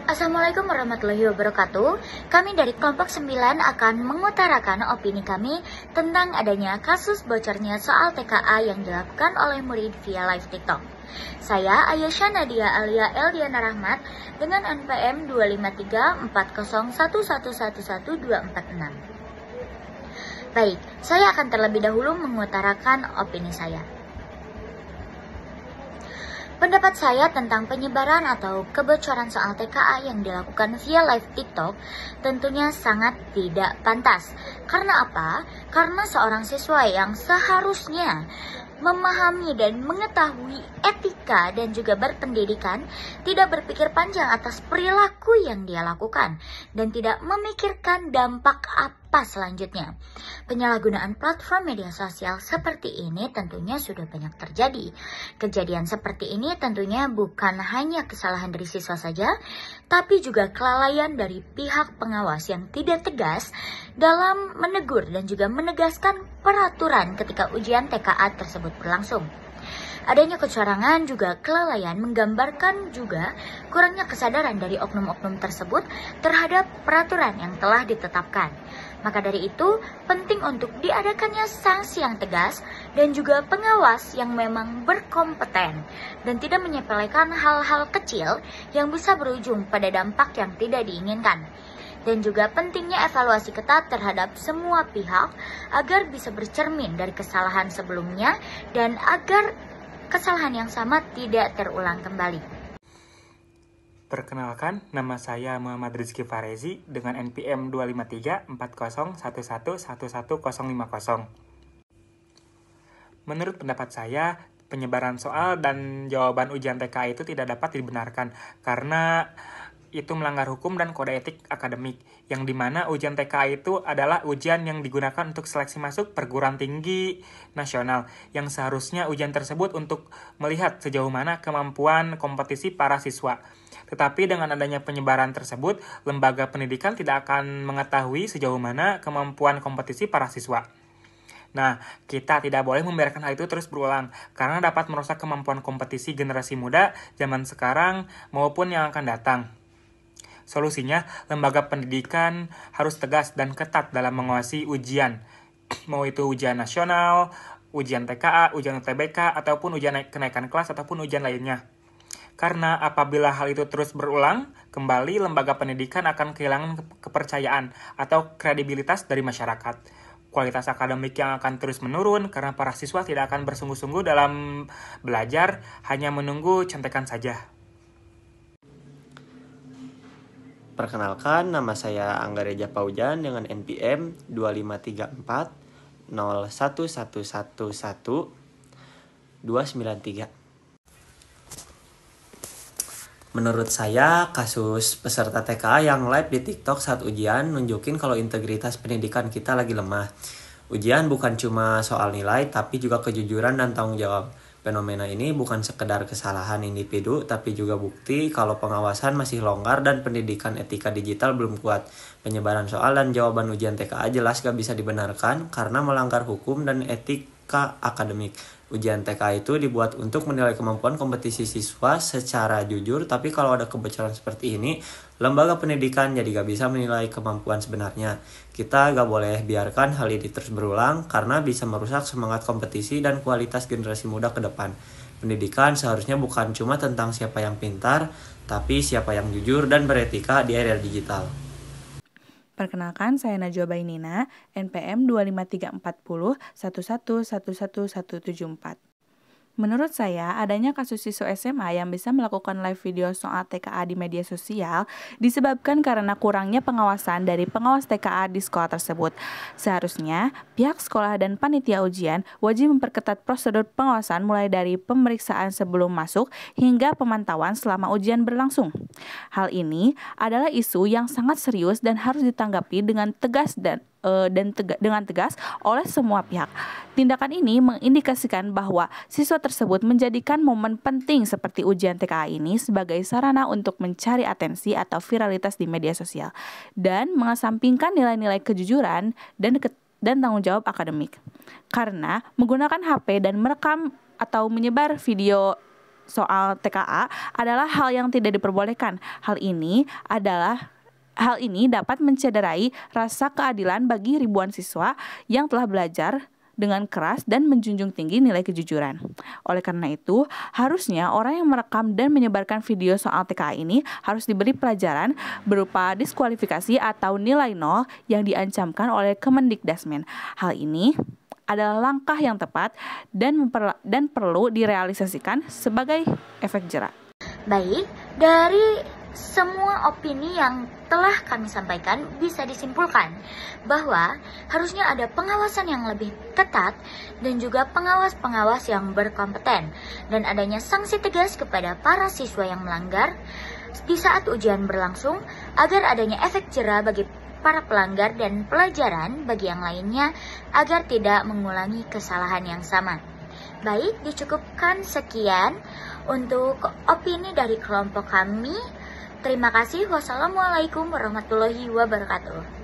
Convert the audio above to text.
Assalamualaikum warahmatullahi wabarakatuh. Kami dari kelompok 9 akan mengutarakan opini kami tentang adanya kasus bocornya soal TKA yang dilakukan oleh murid via live TikTok. Saya Ayesha Nadia Alia Eldiana Rahmat dengan NPM 2534011111246. Baik, saya akan terlebih dahulu mengutarakan opini saya. Pendapat saya tentang penyebaran atau kebocoran soal TKA yang dilakukan via live TikTok tentunya sangat tidak pantas. Karena apa? Karena seorang siswa yang seharusnya memahami dan mengetahui etika dan juga berpendidikan tidak berpikir panjang atas perilaku yang dia lakukan dan tidak memikirkan dampak apa selanjutnya. Penyalahgunaan platform media sosial seperti ini tentunya sudah banyak terjadi. Kejadian seperti ini tentunya bukan hanya kesalahan dari siswa saja, tapi juga kelalaian dari pihak pengawas yang tidak tegas dalam menegur dan juga menegaskan peraturan ketika ujian TKA tersebut berlangsung. Adanya kecurangan juga kelalaian menggambarkan juga kurangnya kesadaran dari oknum-oknum tersebut terhadap peraturan yang telah ditetapkan. Maka dari itu penting untuk diadakannya sanksi yang tegas dan juga pengawas yang memang berkompeten dan tidak menyepelekan hal-hal kecil yang bisa berujung pada dampak yang tidak diinginkan. Dan juga pentingnya evaluasi ketat terhadap semua pihak agar bisa bercermin dari kesalahan sebelumnya dan agar kesalahan yang sama tidak terulang kembali. Perkenalkan, nama saya Muhammad Rizky Farezi dengan NPM 2534011111050. Menurut pendapat saya, penyebaran soal dan jawaban ujian TKA itu tidak dapat dibenarkan karena itu melanggar hukum dan kode etik akademik, yang dimana ujian TKA itu adalah ujian yang digunakan untuk seleksi masuk perguruan tinggi nasional, yang seharusnya ujian tersebut untuk melihat sejauh mana kemampuan kompetisi para siswa. Tetapi dengan adanya penyebaran tersebut, lembaga pendidikan tidak akan mengetahui sejauh mana kemampuan kompetisi para siswa. Nah, kita tidak boleh membiarkan hal itu terus berulang, karena dapat merusak kemampuan kompetisi generasi muda zaman sekarang maupun yang akan datang. Solusinya, lembaga pendidikan harus tegas dan ketat dalam mengawasi ujian, mau itu ujian nasional, ujian TKA, ujian UTBK, ataupun ujian kenaikan kelas, ataupun ujian lainnya. Karena apabila hal itu terus berulang, kembali lembaga pendidikan akan kehilangan kepercayaan atau kredibilitas dari masyarakat. Kualitas akademik yang akan terus menurun karena para siswa tidak akan bersungguh-sungguh dalam belajar, hanya menunggu contekan saja. Perkenalkan, nama saya Anggareja Paujan dengan NPM 2534011111293. Menurut saya, kasus peserta TKA yang live di TikTok saat ujian nunjukin kalau integritas pendidikan kita lagi lemah. Ujian bukan cuma soal nilai, tapi juga kejujuran dan tanggung jawab. Fenomena ini bukan sekedar kesalahan individu, tapi juga bukti kalau pengawasan masih longgar dan pendidikan etika digital belum kuat. Penyebaran soal dan jawaban ujian TKA jelas gak bisa dibenarkan karena melanggar hukum dan etika akademik. Ujian TKA itu dibuat untuk menilai kemampuan kompetisi siswa secara jujur, tapi kalau ada kebocoran seperti ini, lembaga pendidikan jadi gak bisa menilai kemampuan sebenarnya. Kita gak boleh biarkan hal ini terus berulang karena bisa merusak semangat kompetisi dan kualitas generasi muda ke depan. Pendidikan seharusnya bukan cuma tentang siapa yang pintar, tapi siapa yang jujur dan beretika di era digital. Perkenalkan, saya Najwa Bainina, NPM 2534011111174. Menurut saya, adanya kasus siswa SMA yang bisa melakukan live video soal TKA di media sosial disebabkan karena kurangnya pengawasan dari pengawas TKA di sekolah tersebut. Seharusnya, pihak sekolah dan panitia ujian wajib memperketat prosedur pengawasan mulai dari pemeriksaan sebelum masuk hingga pemantauan selama ujian berlangsung. Hal ini adalah isu yang sangat serius dan harus ditanggapi dengan tegas dengan tegas oleh semua pihak. Tindakan ini mengindikasikan bahwa siswa tersebut menjadikan momen penting seperti ujian TKA ini sebagai sarana untuk mencari atensi atau viralitas di media sosial dan mengesampingkan nilai-nilai kejujuran dan tanggung jawab akademik. Karena menggunakan HP dan merekam atau menyebar video soal TKA adalah hal yang tidak diperbolehkan. Hal ini dapat mencederai rasa keadilan bagi ribuan siswa yang telah belajar dengan keras dan menjunjung tinggi nilai kejujuran. Oleh karena itu, harusnya orang yang merekam dan menyebarkan video soal TKA ini harus diberi pelajaran berupa diskualifikasi atau nilai 0 yang diancamkan oleh Kemendikdasmen. Hal ini adalah langkah yang tepat dan perlu direalisasikan sebagai efek jerak. Baik, dari semua opini yang telah kami sampaikan bisa disimpulkan bahwa harusnya ada pengawasan yang lebih ketat dan juga pengawas-pengawas yang berkompeten dan adanya sanksi tegas kepada para siswa yang melanggar di saat ujian berlangsung agar adanya efek jera bagi para pelanggar dan pelajaran bagi yang lainnya agar tidak mengulangi kesalahan yang sama. Baik, dicukupkan sekian untuk opini dari kelompok kami. Terima kasih. Wassalamualaikum warahmatullahi wabarakatuh.